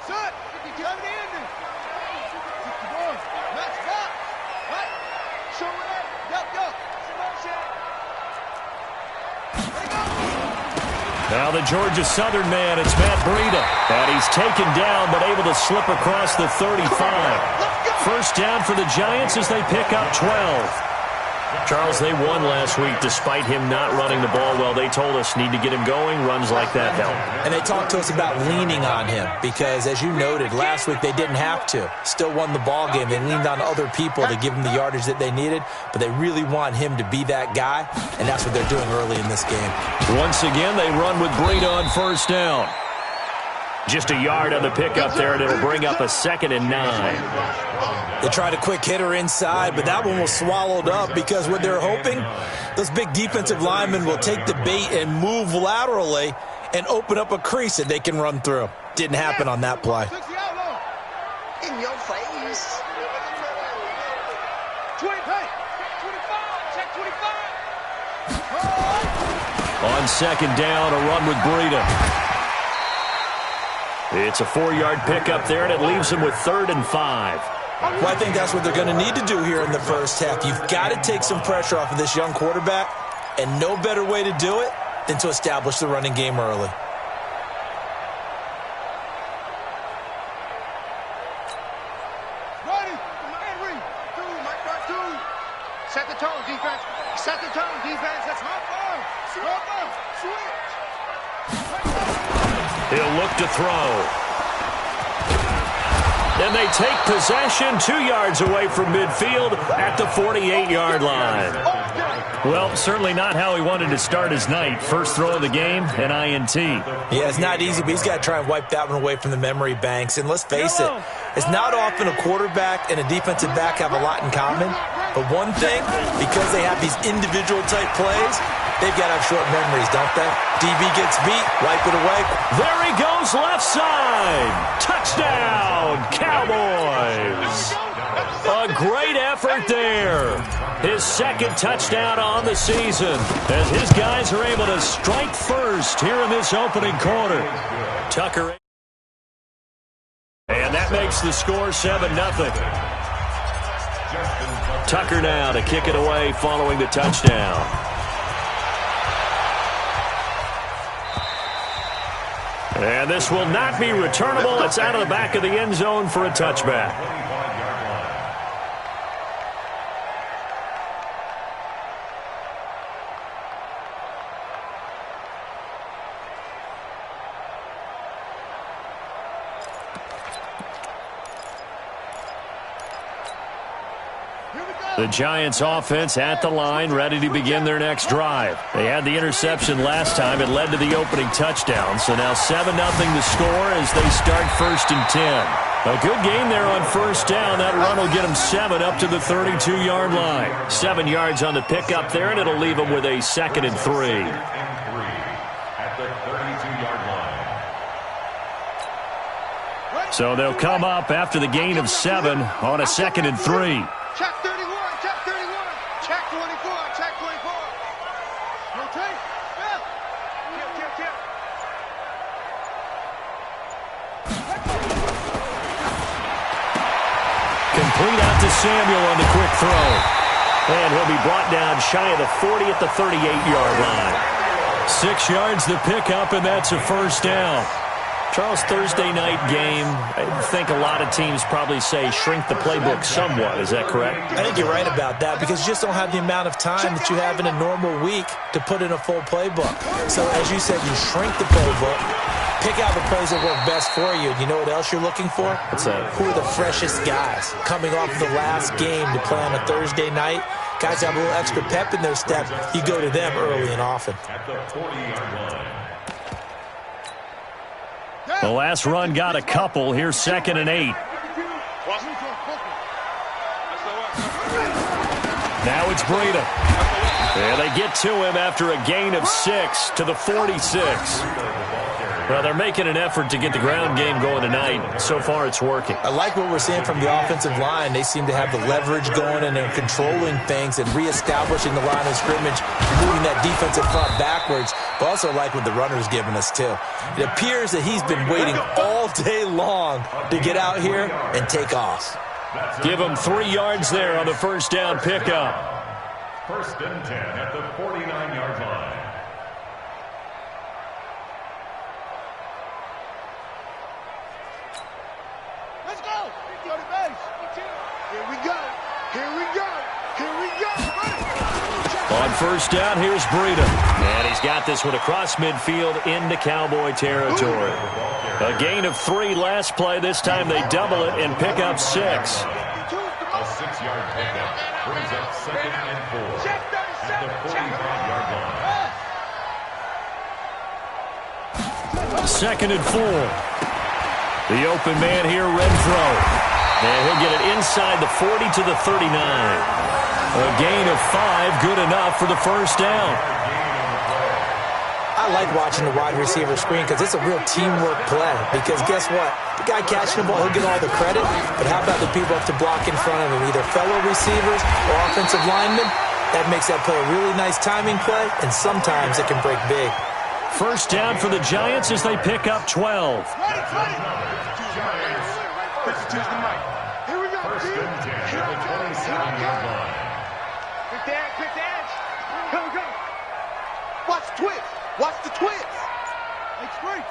Now the Georgia Southern man, it's Matt Breida. And he's taken down, but able to slip across the 35. First down for the Giants as they pick up 12. Charles, they won last week despite him not running the ball well. They told us need to get him going. Runs like that help. And they talked to us about leaning on him because, as you noted, last week they didn't have to. Still won the ball game. They leaned on other people to give them the yardage that they needed, but they really want him to be that guy, and that's what they're doing early in this game. Once again, they run with Breida on first down. Just a yard on the pickup there, and it'll bring up a 2nd and 9. They tried a quick hitter inside, but that one was swallowed up because what they're hoping, those big defensive linemen will take the bait and move laterally and open up a crease that they can run through. Didn't happen on that play. In your face. 25, check 25. On second down, a run with Breida. It's a 4-yard pickup there, and it leaves them with 3rd and 5. Well, I think that's what they're going to need to do here in the first half. You've got to take some pressure off of this young quarterback, and no better way to do it than to establish the running game early. Set the tone, defense. Set the tone, defense. That's hot ball. Switch. He'll look to throw. And they take possession 2 yards away from midfield at the 48-yard line. Well, certainly not how he wanted to start his night. First throw of the game, an INT. Yeah, it's not easy, but he's got to try and wipe that one away from the memory banks. And let's face it, it's not often a quarterback and a defensive back have a lot in common. But one thing, because they have these individual type plays, they've got to have short memories, don't they? DB gets beat, wipe it away. There he goes, left side. Touchdown, Cowboys. A great effort there. His 2nd touchdown on the season as his guys are able to strike first here in this opening quarter. Tucker. And that makes the score 7-0. Tucker now to kick it away following the touchdown. And this will not be returnable. It's out of the back of the end zone for a touchback. The Giants offense at the line, ready to begin their next drive. They had the interception last time. It led to the opening touchdown. So now 7-0 the score as they start 1st and 10. A good game there on first down. That run will get them 7 up to the 32-yard line. 7 yards on the pickup there, and it'll leave them with a 2nd and 3. So they'll come up after the gain of 7 on a 2nd and 3. Check 31, check 31, check 24, check 24. Rotate, Bill. Tip. Complete out to Samuel on the quick throw. And he'll be brought down shy of the 40 at the 38-yard line. 6 yards the pickup, and that's a first down. Charles, Thursday night game, I think a lot of teams probably say shrink the playbook somewhat. Is that correct? I think you're right about that because you just don't have the amount of time that you have in a normal week to put in a full playbook. So, as you said, you shrink the playbook, pick out the plays that work best for you. And you know what else you're looking for? What's that? Who are the freshest guys coming off of the last game to play on a Thursday night? Guys have a little extra pep in their step. You go to them early and often. The last run got a couple. Here's 2nd and 8. Now it's Breida. And they get to him after a gain of 6 to the 46. Well, they're making an effort to get the ground game going tonight. So far, it's working. I like what we're seeing from the offensive line. They seem to have the leverage going, and they're controlling things and reestablishing the line of scrimmage, moving that defensive front backwards. But also like what the runner's giving us, too. It appears that he's been waiting all day long to get out here and take off. Give him 3 yards there on the first down pickup. First and 10 at the 49-yard line. Let's go. Go to base. Here we go. Here we go. Here we go. On first down, here's Breida. And he's got this one across midfield into Cowboy territory. A gain of 3 last play. This time they double it and pick up 6. A 6-yard pickup brings up 2nd and 4 at the 45-yard line. 2nd and 4. The open man here, Renfro. And he'll get it inside the 40 to the 39. A gain of 5, good enough for the first down. I like watching the wide receiver screen because it's a real teamwork play. Because guess what? The guy catching the ball, he'll get all the credit. But how about the people up to block in front of him, either fellow receivers or offensive linemen? That makes that play a really nice timing play, and sometimes it can break big. First down for the Giants as they pick up 12. Here we go. First and 10 at the 27-yard line. Quick dance. Go, go. Watch the twist. Watch the twist. Like straight.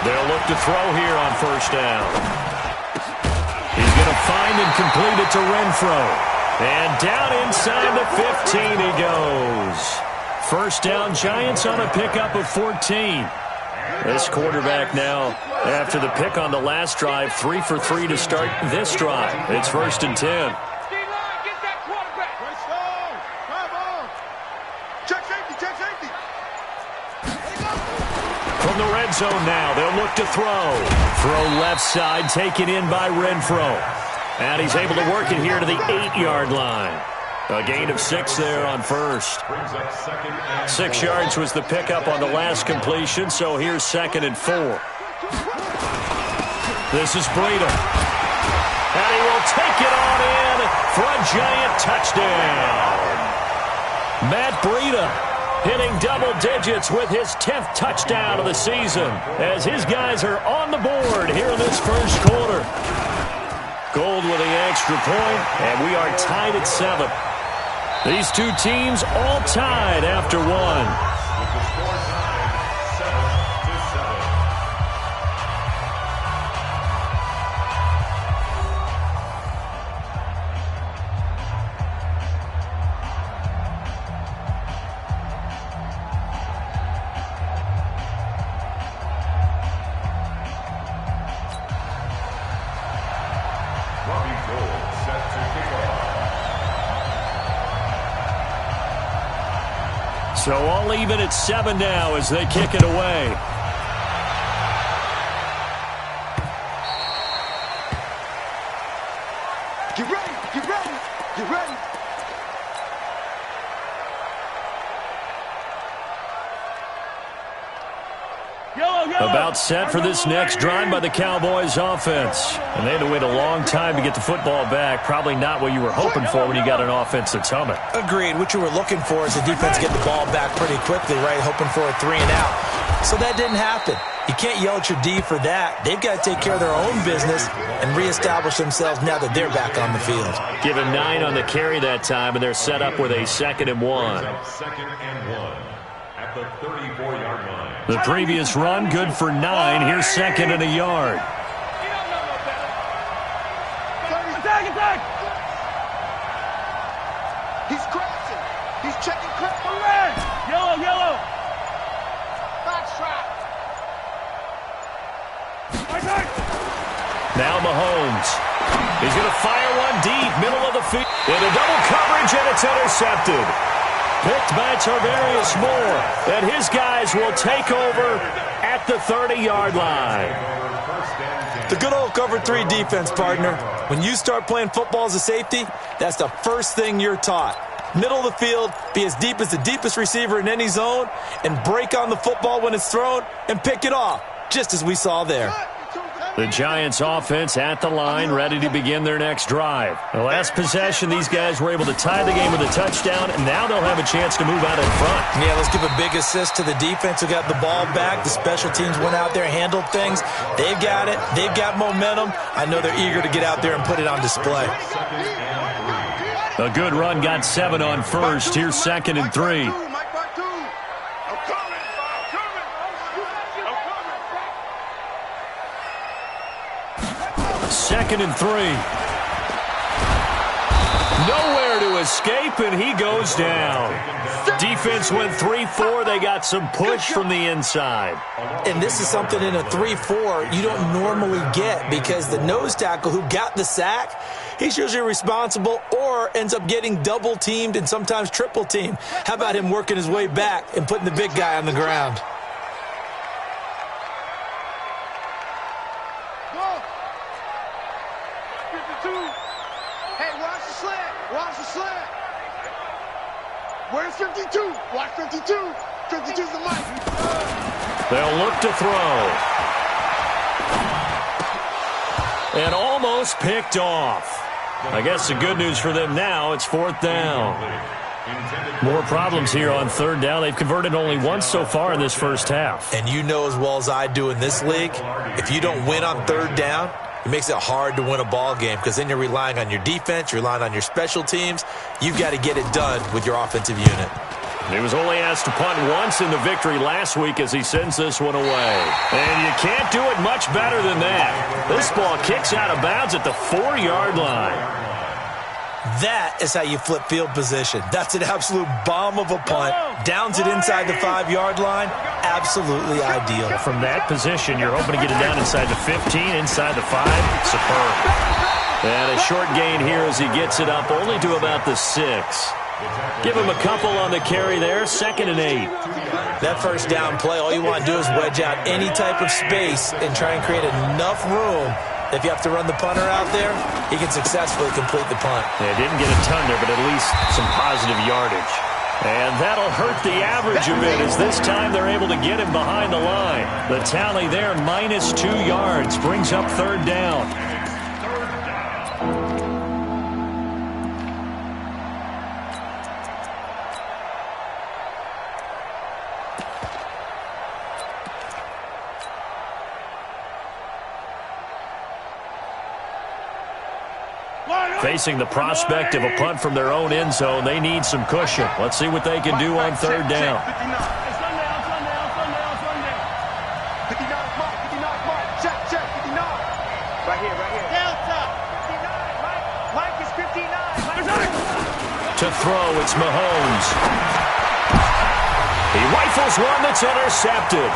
They'll look to throw here on first down. He's going to find and complete it to Renfro. And down inside the 15 he goes. First down, Giants on a pickup of 14. This quarterback now, after the pick on the last drive, 3 for 3 to start this drive. It's 1st and 10. From the red zone now, they'll look to throw. Throw left side, taken in by Renfro. And he's able to work it here to the 8-yard line. A gain of 6 there on first. 6 yards was the pickup on the last completion, so here's 2nd and 4. This is Breida. And he will take it on in for a Giant touchdown. Matt Breida hitting double digits with his 10th touchdown of the season as his guys are on the board here in this first quarter. Gold with the extra point, and we are tied at 7. These two teams all tied after 1. With the score tied 7-7. So all even at 7 now as they kick it away. Get ready, get ready, get ready. About set for this next drive by the Cowboys offense. And they had to wait a long time to get the football back. Probably not what you were hoping for when you got an offense that's humming. Agreed. What you were looking for is the defense get the ball back pretty quickly, right? Hoping for a 3 and out. So that didn't happen. You can't yell at your D for that. They've got to take care of their own business and reestablish themselves now that they're back on the field. Give him 9 on the carry that time, and they're set up with a 2nd and 1. 2nd and 1 at the 34-yard line. The previous run, good for 9. Here's 2nd and a yard. Attack! He's crashing. He's checking crap. Yellow. Box trap. Now Mahomes. He's going to fire one deep, middle of the field. Into double coverage, and it's intercepted. Picked by Tarvarius Moore, and his guys will take over at the 30-yard line. The good old cover 3 defense, partner. When you start playing football as a safety, that's the first thing you're taught. middle of the field, be as deep as the deepest receiver in any zone, and break on the football when it's thrown and pick it off, just as we saw there. The Giants offense at the line, ready to begin their next drive. The last possession, these guys were able to tie the game with a touchdown, and now they'll have a chance to move out in front. Yeah, let's give a big assist to the defense who got the ball back. The special teams went out there, handled things. They've got it. They've got momentum. I know they're eager to get out there and put it on display. A good run got 7 on first. Here's 2nd and 3. 2nd and 3. Nowhere to escape, and he goes down. Defense went 3-4. They got some push from the inside. And this is something in a 3-4 you don't normally get, because the nose tackle who got the sack, he's usually responsible or ends up getting double-teamed and sometimes triple-teamed. How about him working his way back and putting the big guy on the ground? Where's 52? Watch 52. 52's the mic. They'll look to throw. And almost picked off. I guess the good news for them now, it's 4th down. More problems here on 3rd down. They've converted only once so far in this first half. And you know as well as I do in this league, if you don't win on 3rd down, it makes it hard to win a ball game, because then you're relying on your defense, you're relying on your special teams. You've got to get it done with your offensive unit. He was only asked to punt once in the victory last week as he sends this one away. And you can't do it much better than that. This ball kicks out of bounds at the 4-yard line. That is how you flip field position. That's an absolute bomb of a punt. Downs it inside the 5-yard line. Absolutely ideal. From that position, you're hoping to get it down inside the 15, inside the 5. Superb. And a short gain here as he gets it up only to about the 6. Give him a couple on the carry there. 2nd and 8. That first down play, all you want to do is wedge out any type of space and try and create enough room. If you have to run the punter out there, he can successfully complete the punt. They didn't get a ton there, but at least some positive yardage. And that'll hurt the average a bit, as this time they're able to get him behind the line. The tally there, minus 2 yards, brings up 3rd down. Facing the prospect of a punt from their own end zone, they need some cushion. Let's see what they can do on 3rd down. Right here. Delta. 59. Mike is 59. To throw, it's Mahomes. He rifles one that's intercepted.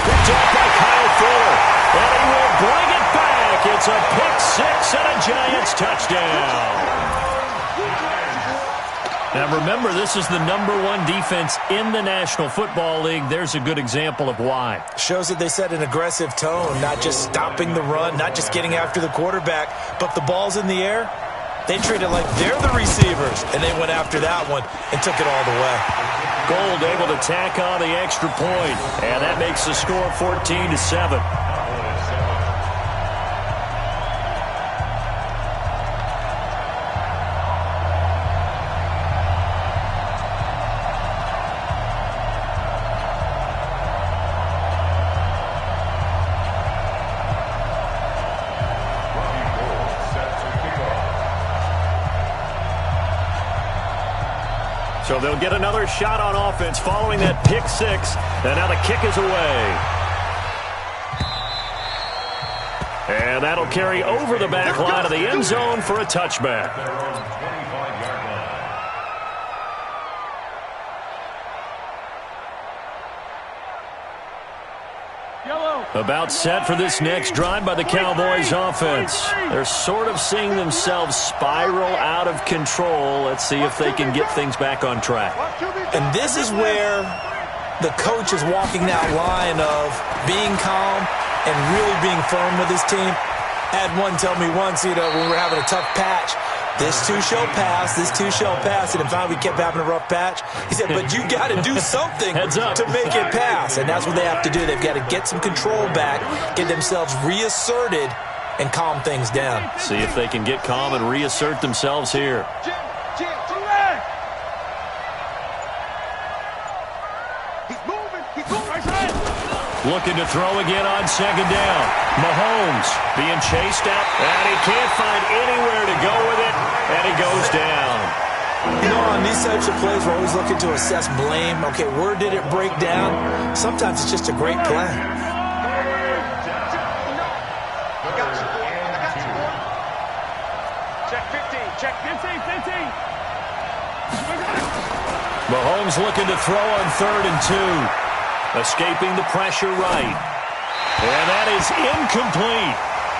Picked off by Kyle Fuller. And he will bring it back. It's a pick-6 and a Giants touchdown. Now remember, this is the #1 defense in the National Football League. There's a good example of why. Shows that they set an aggressive tone, not just stopping the run, not just getting after the quarterback, but if the ball's in the air, they treat it like they're the receivers, and they went after that one and took it all the way. Gold able to tack on the extra point, and that makes the score 14-7. So they'll get another shot on offense following that pick-6, and now the kick is away. And that'll carry over the back line of the end zone for a touchback. About set for this next drive by the Cowboys offense. They're sort of seeing themselves spiral out of control. Let's see if they can get things back on track. And this is where the coach is walking that line of being calm and really being firm with his team. I had one tell me once, when we were having a tough patch, This too shall pass. This too shall pass. And if we kept having a rough patch, he said, but you got to do something to make it pass. And that's what they have to do. They've got to get some control back, get themselves reasserted, and calm things down. See if they can get calm and reassert themselves here. Looking to throw again on second down. Mahomes being chased out, and he can't find anywhere to go with it, and he goes down. You know, on these types of plays, we're always looking to assess blame. Okay, where did it break down? Sometimes it's just a great play. Check 15. Check 15. Mahomes looking to throw on 3rd and 2. Escaping the pressure right. And that is incomplete.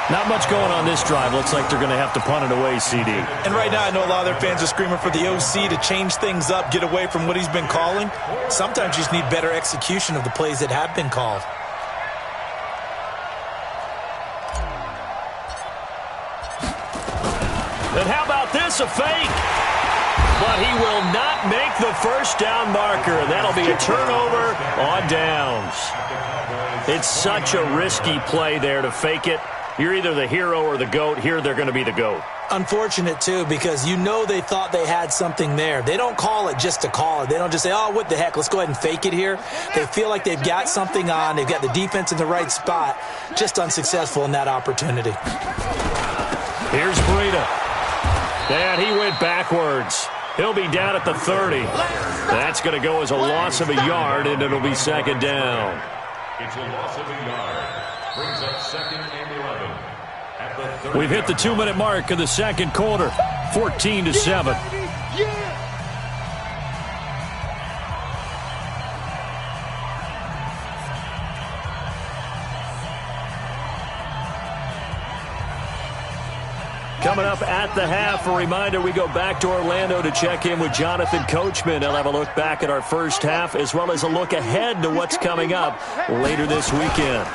Not much going on this drive. Looks like they're going to have to punt it away, CD. And right now, I know a lot of their fans are screaming for the OC to change things up, get away from what he's been calling. Sometimes you just need better execution of the plays that have been called. And how about this, a fake? But he will not make the first down marker. That'll be a turnover on downs. It's such a risky play there to fake it. You're either the hero or the GOAT. Here they're going to be the GOAT. Unfortunate, too, because you know they thought they had something there. They don't call it just to call it. They don't just say, oh, what the heck, let's go ahead and fake it here. They feel like they've got something on. They've got the defense in the right spot. Just unsuccessful in that opportunity. Here's Breida. And he went backwards. He'll be down at the 30. That's going to go as a loss of a yard, and it'll be second down. It's a loss of a yard. Brings up 2nd and 11. At the 30. We've hit the 2-minute mark of the second quarter. 14-7. Coming up at the half, a reminder, we go back to Orlando to check in with Jonathan Coachman. He'll have a look back at our first half as well as a look ahead to what's coming up later this weekend.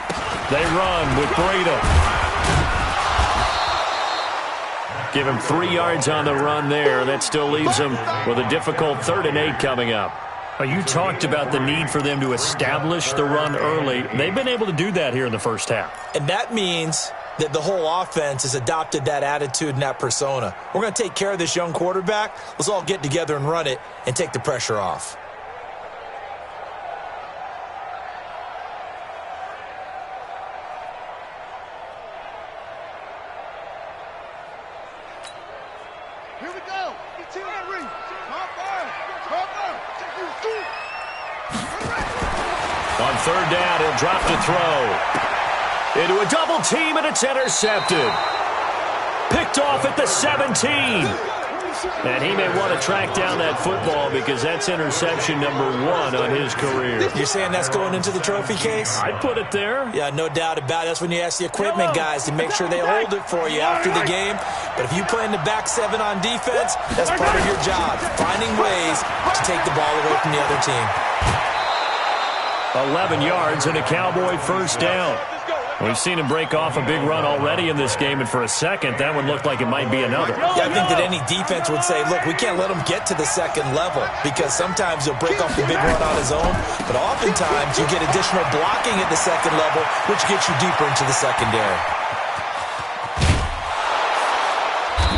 They run with Breida. Give him 3 yards on the run there. That still leaves him with a difficult 3rd and 8 coming up. You talked about the need for them to establish the run early. They've been able to do that here in the first half. And that means that the whole offense has adopted that attitude and that persona. We're going to take care of this young quarterback. Let's all get together and run it and take the pressure off. Here we go. On 3rd down, he'll drop to throw. Into a double team, and it's intercepted. Picked off at the 17. And he may want to track down that football because that's interception number 1 on his career. You're saying that's going into the trophy case? I'd put it there. Yeah, no doubt about it. That's when you ask the equipment guys to make sure they hold it for you after the game. But if you play in the back 7 on defense, that's part of your job, finding ways to take the ball away from the other team. 11 yards and a Cowboy first down. We've seen him break off a big run already in this game, and for a second, that one looked like it might be another. Yeah, I think that any defense would say, look, we can't let him get to the second level because sometimes he'll break off the big run on his own, but oftentimes you get additional blocking at the second level, which gets you deeper into the secondary.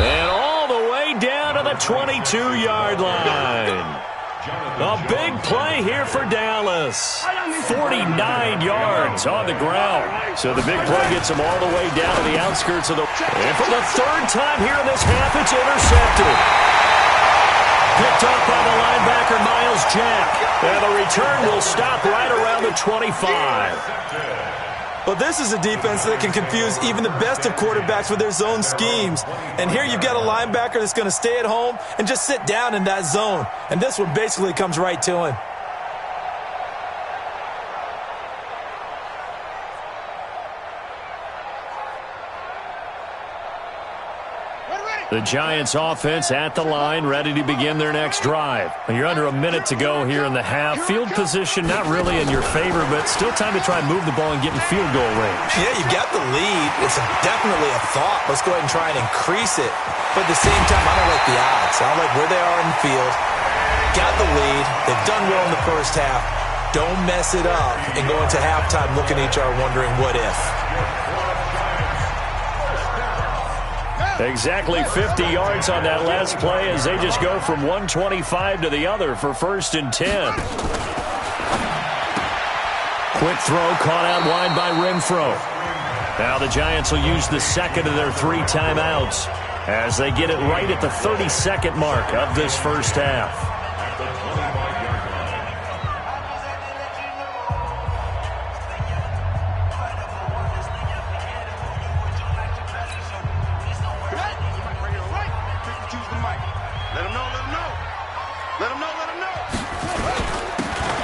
And all the way down to the 22-yard line. A big play here for Dallas. 49 yards on the ground. So the big play gets them all the way down to the outskirts of the... And for the 3rd time here in this half, it's intercepted. Picked up by the linebacker, Miles Jack. And the return will stop right around the 25. Well, this is a defense that can confuse even the best of quarterbacks with their zone schemes. And here you've got a linebacker that's going to stay at home and just sit down in that zone. And this one basically comes right to him. Ready? The Giants offense at the line, ready to begin their next drive. You're under a minute to go here in the half. Field position not really in your favor, but still time to try and move the ball and get in field goal range. Yeah, you got the lead. It's definitely a thought. Let's go ahead and try and increase it. But at the same time, I don't like the odds. I don't like where they are in the field. Got the lead. They've done well in the first half. Don't mess it up and go into halftime looking at each other wondering what if. Exactly 50 yards on that last play as they just go from 125 to the other for 1st and 10. Quick throw caught out wide by Renfro. Now the Giants will use the second of their 3 timeouts as they get it right at the 32nd mark of this first half.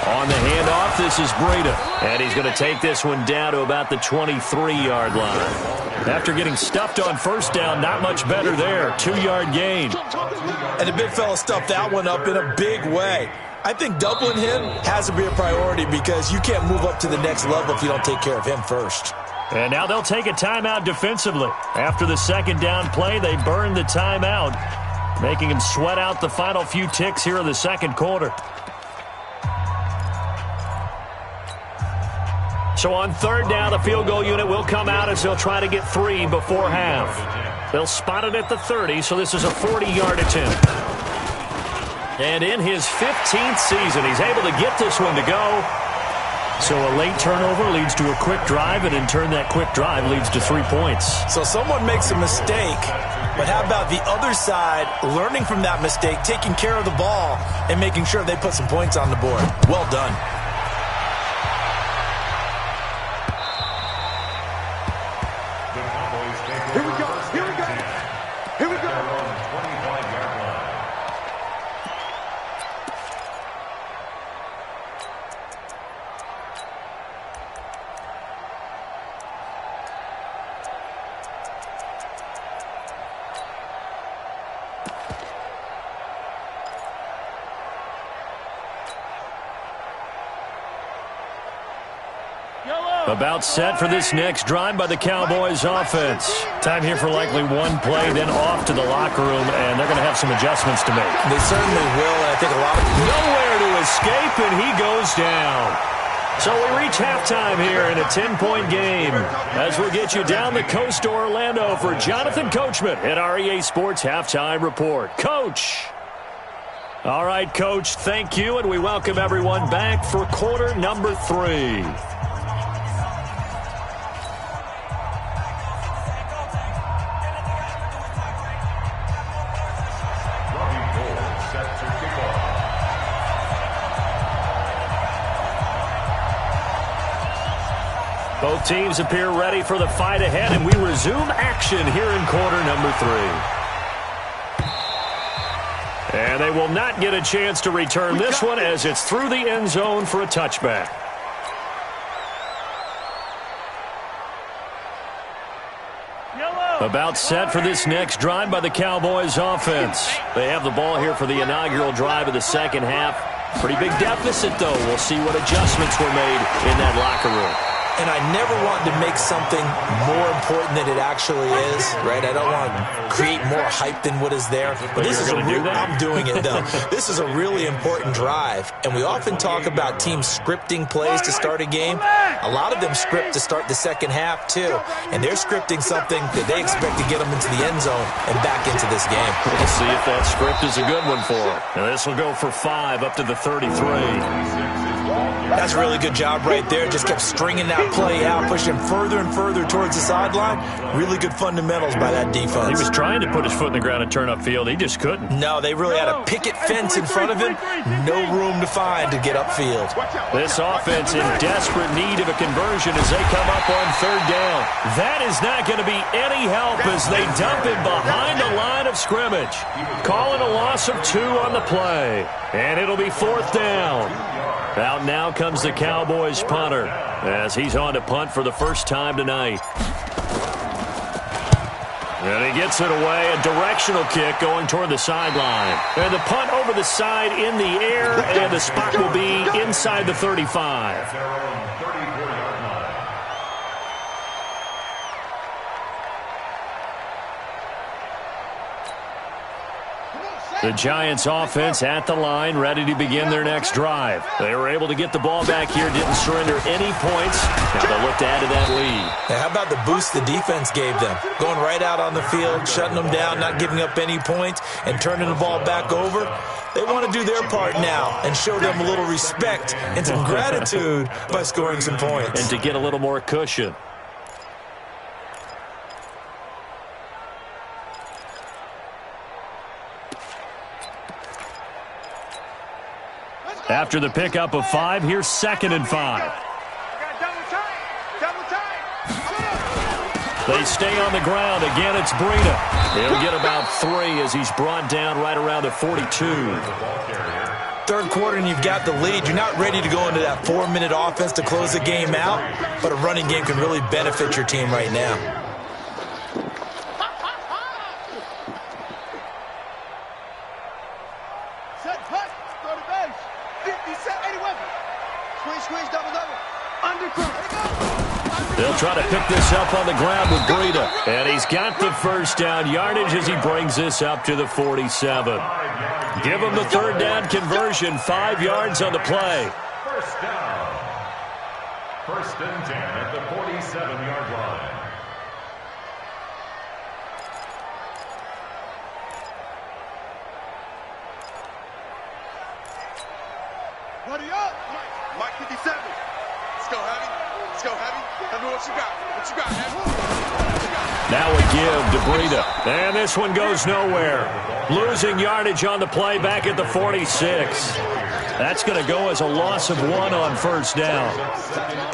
On the handoff, this is Breida. And he's going to take this one down to about the 23-yard line. After getting stuffed on first down, not much better there. 2-yard gain. And the big fella stuffed that one up in a big way. I think doubling him has to be a priority because you can't move up to the next level if you don't take care of him first. And now they'll take a timeout defensively. After the second down play, they burn the timeout, making him sweat out the final few ticks here in the second quarter. So on third down, the field goal unit will come out as they'll try to get 3 before half. They'll spot it at the 30, so this is a 40-yard attempt. And in his 15th season, he's able to get this one to go. So a late turnover leads to a quick drive, and in turn that quick drive leads to 3 points. So someone makes a mistake, but how about the other side learning from that mistake, taking care of the ball, and making sure they put some points on the board? Well done. Here we go. Here we go. Here we go. About set for this next drive by the Cowboys offense. Time here for likely one play, then off to the locker room, and they're going to have some adjustments to make. They certainly will, and I think a lot of people... Nowhere to escape, and he goes down. So we reach halftime here in a 10-point game as we get you down the coast to Orlando for Jonathan Coachman at our EA Sports Halftime Report. Coach! All right, Coach, thank you, and we welcome everyone back for quarter number 3. Both teams appear ready for the fight ahead, and we resume action here in quarter number 3. And they will not get a chance to return this one as it's through the end zone for a touchback. About set for this next drive by the Cowboys offense. They have the ball here for the inaugural drive of the second half. Pretty big deficit, though. We'll see what adjustments were made in that locker room. And I never want to make something more important than it actually is, right? I don't want to create more hype than what is there. But this is I'm doing it, though. This is a really important drive. And we often talk about teams scripting plays to start a game. A lot of them script to start the second half, too. And they're scripting something that they expect to get them into the end zone and back into this game. We'll see if that script is a good one for them. And this will go for 5 up to the 33. That's a really good job right there. Just kept stringing that play out, pushing further and further towards the sideline. Really good fundamentals by that defense. He was trying to put his foot in the ground and turn upfield. He just couldn't. No, they really had a picket fence in front of him. No room to find to get upfield. This offense in desperate need of a conversion as they come up on third down. That is not going to be any help as they dump it behind the line of scrimmage. Calling a loss of 2 on the play. And it'll be 4th down. Out now comes the Cowboys punter as he's on to punt for the first time tonight. And he gets it away, a directional kick going toward the sideline. And the punt over the side in the air, and the spot will be inside the 35. Their own 34-yard line. The Giants offense at the line, ready to begin their next drive. They were able to get the ball back here, didn't surrender any points. Now they'll look to add to that lead. Now, how about the boost the defense gave them? Going right out on the field, shutting them down, not giving up any points, and turning the ball back over. They want to do their part now and show them a little respect and some gratitude by scoring some points. And to get a little more cushion. After the pickup of 5, here's 2nd and 5. They stay on the ground. Again, it's Breida. He'll get about 3 as he's brought down right around the 42. Third quarter and you've got the lead. You're not ready to go into that 4-minute offense to close the game out, but a running game can really benefit your team right now. They'll try to pick this up on the ground with Breida. And he's got the first down yardage as he brings this up to the 47. Give him the third down conversion, 5 yards on the play. First down. 1st and 10 at the 47-yard line. Buddy up! Mike 57. Let's go, Heavy. Let's go, Heavy. Tell me what you got. What you got, Heavy? Now a give to Breida. And this one goes nowhere. Losing yardage on the play back at the 46. That's going to go as a loss of 1 on first down.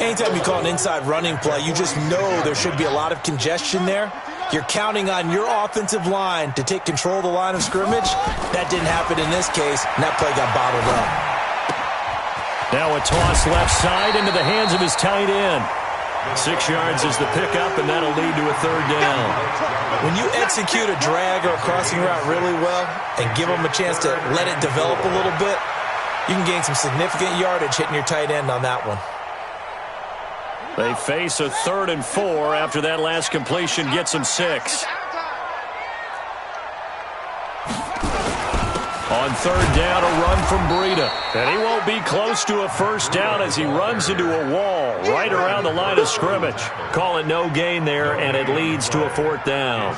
Anytime you call an inside running play, you just know there should be a lot of congestion there. You're counting on your offensive line to take control of the line of scrimmage. That didn't happen in this case, and that play got bottled up. Now a toss left side into the hands of his tight end. 6 yards is the pickup, and that'll lead to a third down. When you execute a drag or a crossing route really well and give them a chance to let it develop a little bit, you can gain some significant yardage hitting your tight end on that one. They face a 3rd and 4 after that last completion gets them 6. On third down, a run from Breida. And he won't be close to a first down as he runs into a wall right around the line of scrimmage. Call it no gain there, and it leads to a 4th down.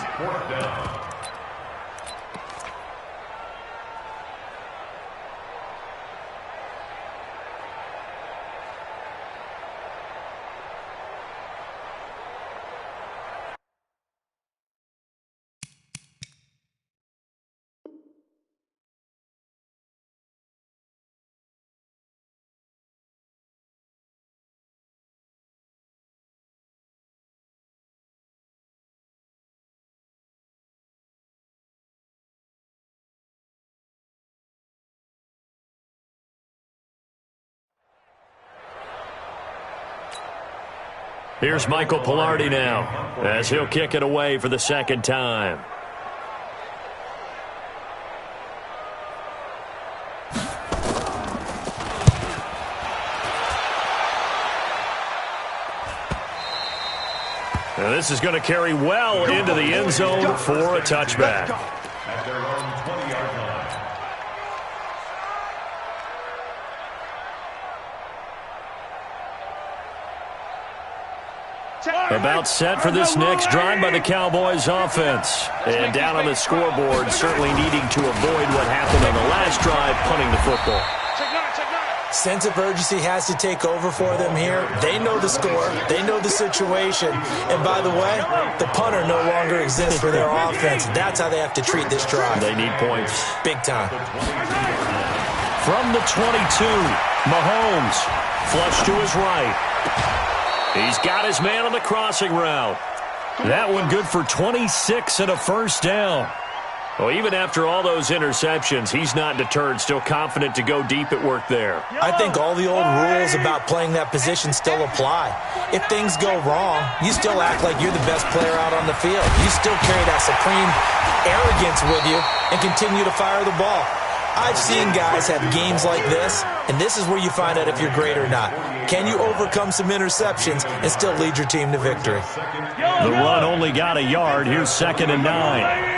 Here's Michael Pilardi now as he'll kick it away for the 2nd time. Now this is going to carry well into the end zone for a touchback. At their own 20-yard line. About set for this next drive by the Cowboys offense. And down on the scoreboard, certainly needing to avoid what happened on the last drive, punting the football. Sense of urgency has to take over for them here. They know the score. They know the situation. And by the way, the punter no longer exists for their offense. That's how they have to treat this drive. They need points. Big time. From the 22, Mahomes. Flush to his right. He's got his man on the crossing route. That one good for 26 and a first down. Well, even after all those interceptions, he's not deterred, still confident to go deep at work there. I think all the old rules about playing that position still apply. If things go wrong, you still act like you're the best player out on the field. You still carry that supreme arrogance with you and continue to fire the ball. I've seen guys have games like this, and this is where you find out if you're great or not. Can you overcome some interceptions and still lead your team to victory? The run only got a yard. Here's 2nd and 9.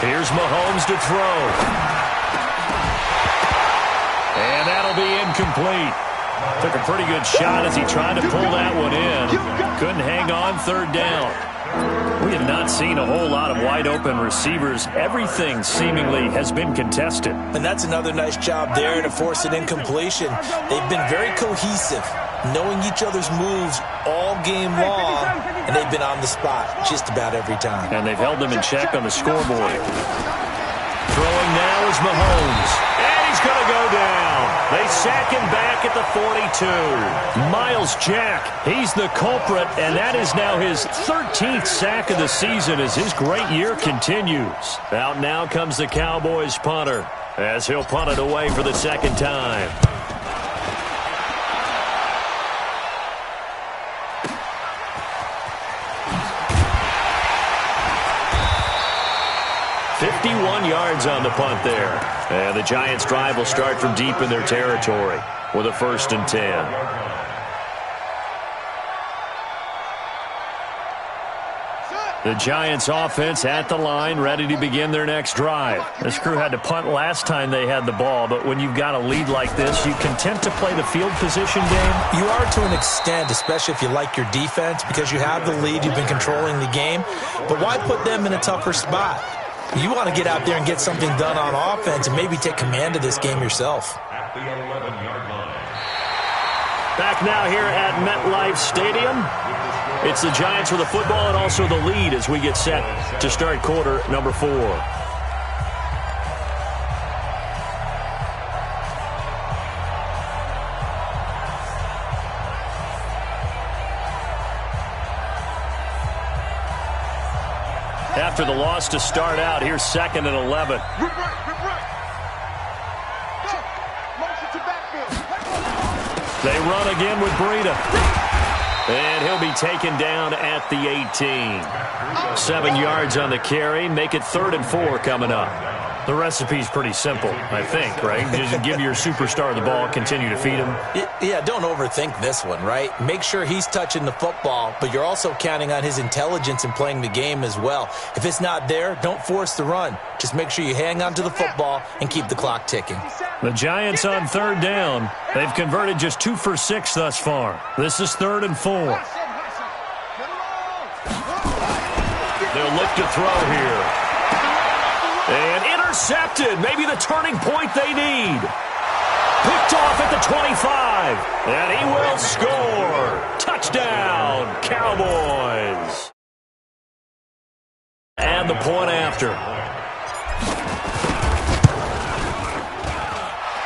Here's Mahomes to throw. And that'll be incomplete. Took a pretty good shot as he tried to pull that one in. Couldn't hang on 3rd down. We have not seen a whole lot of wide-open receivers. Everything seemingly has been contested. And that's another nice job there to force an incompletion. They've been very cohesive, knowing each other's moves all game long, and they've been on the spot just about every time. And they've held them in check on the scoreboard. Throwing now is Mahomes. And he's going to go down. They sack him back at the 42. Miles Jack, he's the culprit, and that is now his 13th sack of the season as his great year continues. Out now comes the Cowboys punter as he'll punt it away for the 2nd time. Yards on the punt there. And the Giants' drive will start from deep in their territory with a 1st and 10. The Giants' offense at the line, ready to begin their next drive. This crew had to punt last time they had the ball, but when you've got a lead like this, you content to play the field position game? You are to an extent, especially if you like your defense, because you have the lead, you've been controlling the game. But why put them in a tougher spot? You want to get out there and get something done on offense and maybe take command of this game yourself. At the 11-yard line. Back now here at MetLife Stadium. It's the Giants with the football and also the lead as we get set to start quarter number 4. After the loss to start out, here's 2nd and 11. They run again with Breida. And he'll be taken down at the 18. 7 yards on the carry. Make it 3rd and 4 coming up. The recipe's pretty simple, I think, right? Just give your superstar the ball, continue to feed him. Yeah, don't overthink this one, right? Make sure he's touching the football, but you're also counting on his intelligence in playing the game as well. If it's not there, don't force the run. Just make sure you hang on to the football and keep the clock ticking. The Giants on 3rd down. They've converted just 2 for 6 thus far. This is 3rd and 4. They'll look to throw here. And intercepted. Maybe the turning point they need. Picked off at the 25. And he will score. Touchdown, Cowboys. And the point after.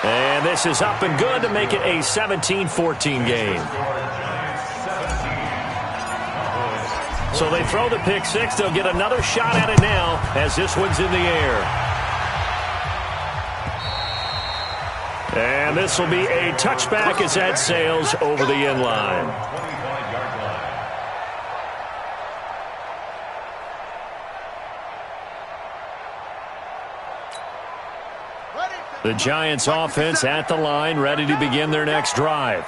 And this is up and good to make it a 17-14 game. So they throw the pick 6. They'll get another shot at it now as this one's in the air. And this will be a touchback as that sails over the end line. The Giants offense at the line, ready to begin their next drive.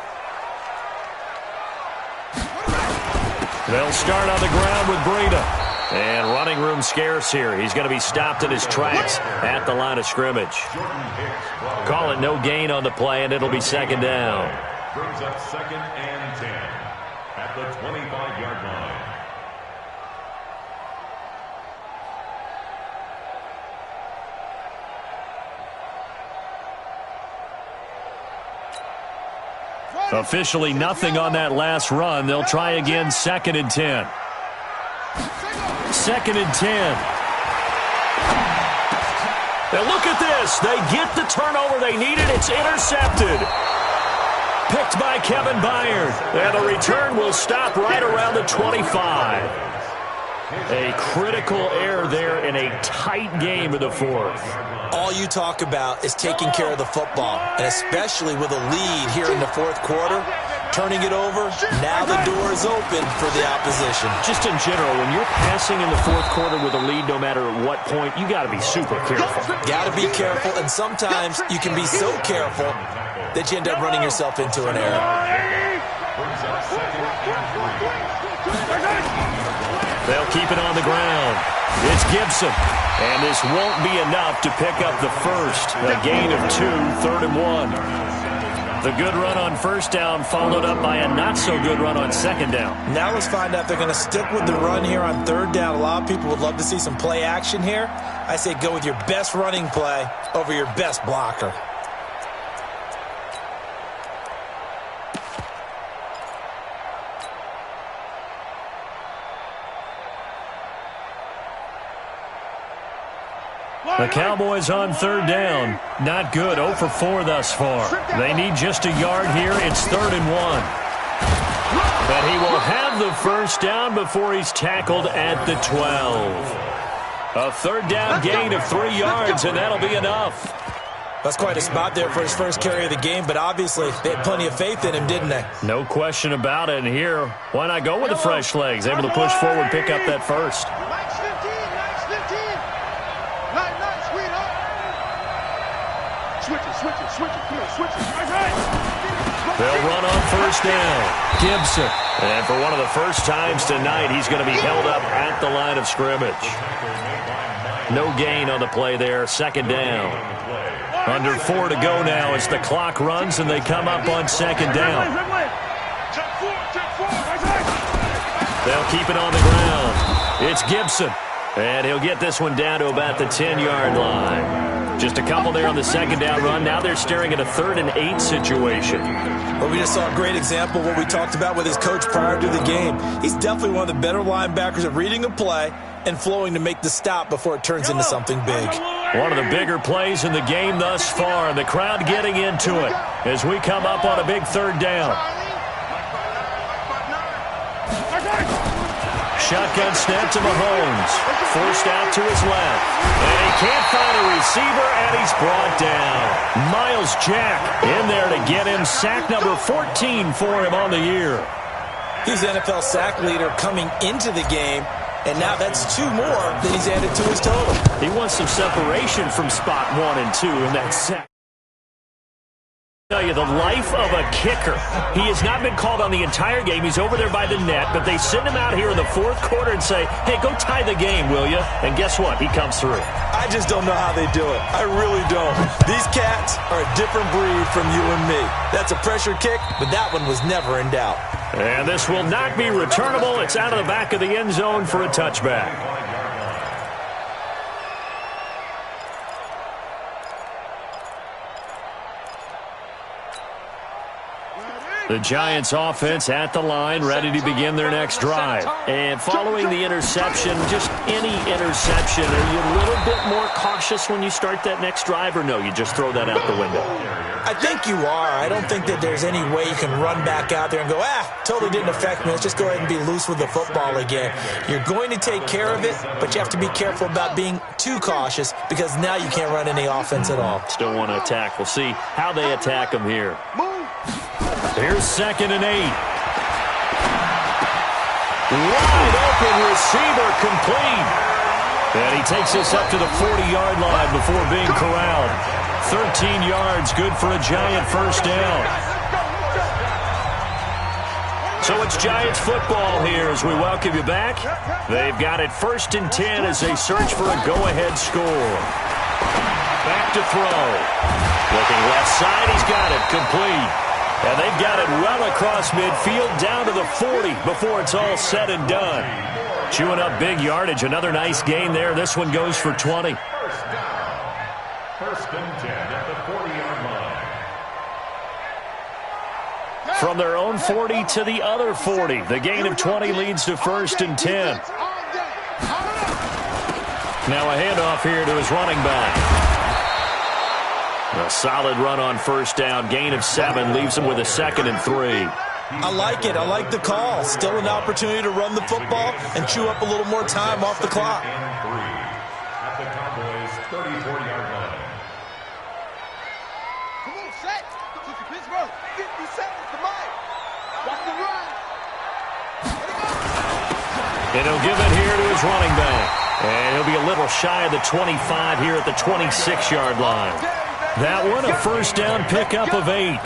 They'll start on the ground with Breida. And running room scarce here. He's going to be stopped in his tracks at the line of scrimmage. Call it no gain on the play, and it'll be 2nd down. Brings up 2nd and 10 at the 25-yard line. Officially nothing on that last run. They'll try again 2nd and 10. 2nd and 10. Now look at this. They get the turnover they needed. It's intercepted. Picked by Kevin Byard. And the return will stop right around the 25. A critical error there in a tight game in the fourth. All you talk about is taking care of the football, and especially with a lead here in the fourth quarter, turning it over, now the door is open for the opposition. Just in general, when you're passing in the fourth quarter with a lead, no matter at what point, you got to be super careful. Got to be careful, and sometimes you can be so careful that you end up running yourself into an error. They'll keep it on the ground. It's Gibson. And this won't be enough to pick up the first. A gain of 2, 3rd and 1. The good run on first down followed up by a not-so-good run on second down. Now let's find out if they're going to stick with the run here on third down. A lot of people would love to see some play action here. I say go with your best running play over your best blocker. The Cowboys on third down. Not good. 0 for 4 thus far. They need just a yard here. It's 3rd and 1. But he will have the first down before he's tackled at the 12. A third down gain of 3 yards, and that'll be enough. That's quite a spot there for his first carry of the game, but obviously they had plenty of faith in him, didn't they? No question about it. And here, why not go with the fresh legs? Able to push forward, pick up that first. They'll run on first down. Gibson. And for one of the first times tonight, he's going to be held up at the line of scrimmage. No gain on the play there. Second down. Under 4 to go now as the clock runs and they come up on second down. They'll keep it on the ground. It's Gibson. And he'll get this one down to about the 10-yard line. Just a couple there on the second down run. Now they're staring at a 3rd and 8 situation. Well, we just saw a great example of what we talked about with his coach prior to the game. He's definitely one of the better linebackers at reading a play and flowing to make the stop before it turns into something big. One of the bigger plays in the game thus far. The crowd getting into it as we come up on a big third down. Shotgun snap to Mahomes. Forced out to his left. And he can't find a receiver, and he's brought down. Miles Jack in there to get him. Sack number 14 for him on the year. He's NFL sack leader coming into the game, and now that's 2 more than he's added to his total. He wants some separation from spot 1 and 2 in that sack. Tell you, the life of a kicker. He has not been called on the entire game. He's over there by the net, but they send him out here in the fourth quarter and say, hey, go tie the game, will you? And guess what? He comes through. I just don't know how they do it. I really don't. These cats are a different breed from you and me. That's a pressure kick, but that one was never in doubt. And this will not be returnable. It's out of the back of the end zone for a touchback. The Giants offense at the line, ready to begin their next drive. And following the interception, just any interception, are you a little bit more cautious when you start that next drive, or no, you just throw that out the window? I think you are. I don't think that there's any way you can run back out there and go, totally didn't affect me. Let's just go ahead and be loose with the football again. You're going to take care of it, but you have to be careful about being too cautious because now you can't run any offense at all. Still want to attack. We'll see how they attack them here. Here's 2nd and 8. Wide open receiver complete. And he takes us up to the 40-yard line before being corralled. 13 yards, good for a Giant first down. So it's Giants football here as we welcome you back. They've got it 1st and 10 as they search for a go-ahead score. Back to throw. Looking left side, he's got it complete. And they've got it well across midfield down to the 40 before it's all said and done. Chewing up big yardage. Another nice gain there. This one goes for 20. 1st and 10 at the 40-yard line. From their own 40 to the other 40. The gain of 20 leads to 1st and 10. Now a handoff here to his running back. A solid run on first down. Gain of 7 leaves them with a 2nd and 3. I like it. I like the call. Still an opportunity to run the football and chew up a little more time off the clock. At the Cowboys' 34-yard line. Come on, set. Pittsburgh. 50 seconds to Mike. Watch the run. And he'll give it here to his running back. And he'll be a little shy of the 25 here at the 26-yard line. That one, a first down pickup of 8.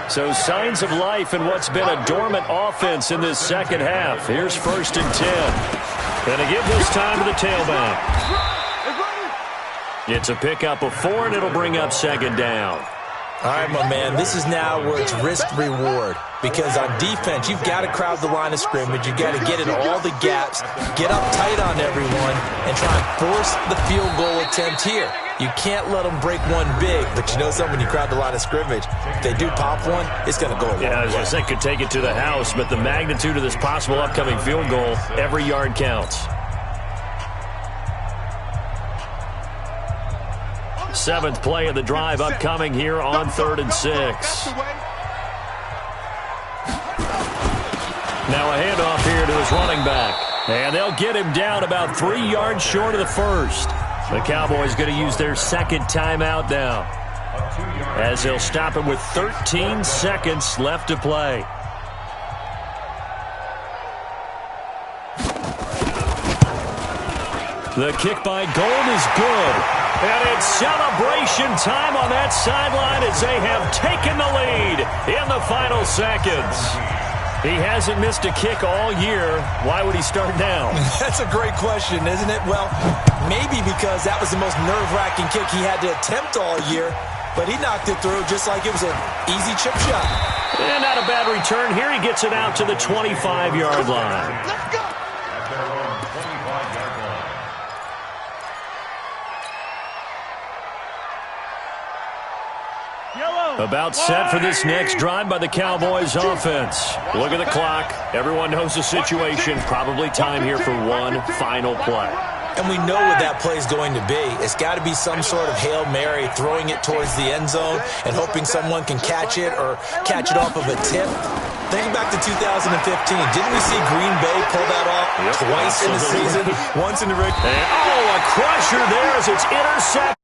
So signs of life in what's been a dormant offense in this second half. Here's 1st and 10. And to give this time to the tailback. It's a pickup of 4, and it'll bring up 2nd down. All right, my man, this is now where it's risk-reward. Because on defense, you've got to crowd the line of scrimmage. You've got to get in all the gaps, get up tight on everyone, and try and force the field goal attempt here. You can't let them break one big, but you know something, when you crowd the line of scrimmage, if they do pop one, it's going to go a long way. Yeah, I was going to say, could take it to the house, but the magnitude of this possible upcoming field goal, every yard counts. 7th play of the drive upcoming here on 3rd and 6. Now a handoff here to his running back. And they'll get him down about 3 yards short of the first. The Cowboys going to use their 2nd timeout now, as they'll stop him with 13 seconds left to play. The kick by Gold is good. And it's celebration time on that sideline as they have taken the lead in the final seconds. He hasn't missed a kick all year. Why would he start now? That's a great question, isn't it? Well, maybe because that was the most nerve-wracking kick he had to attempt all year, but he knocked it through just like it was an easy chip shot. And not a bad return here. He gets it out to the 25-yard line. Let's go. At their own 25-yard line. About set for this next drive by the Cowboys offense. Look at the clock. Everyone knows the situation. Probably time here for one final play. And we know what that play is going to be. It's got to be some sort of Hail Mary, throwing it towards the end zone and hoping someone can catch it or catch it off of a tip. Think back to 2015. Didn't we see Green Bay pull that off twice in the season? Once in the regular. A crusher there as it's intercepted.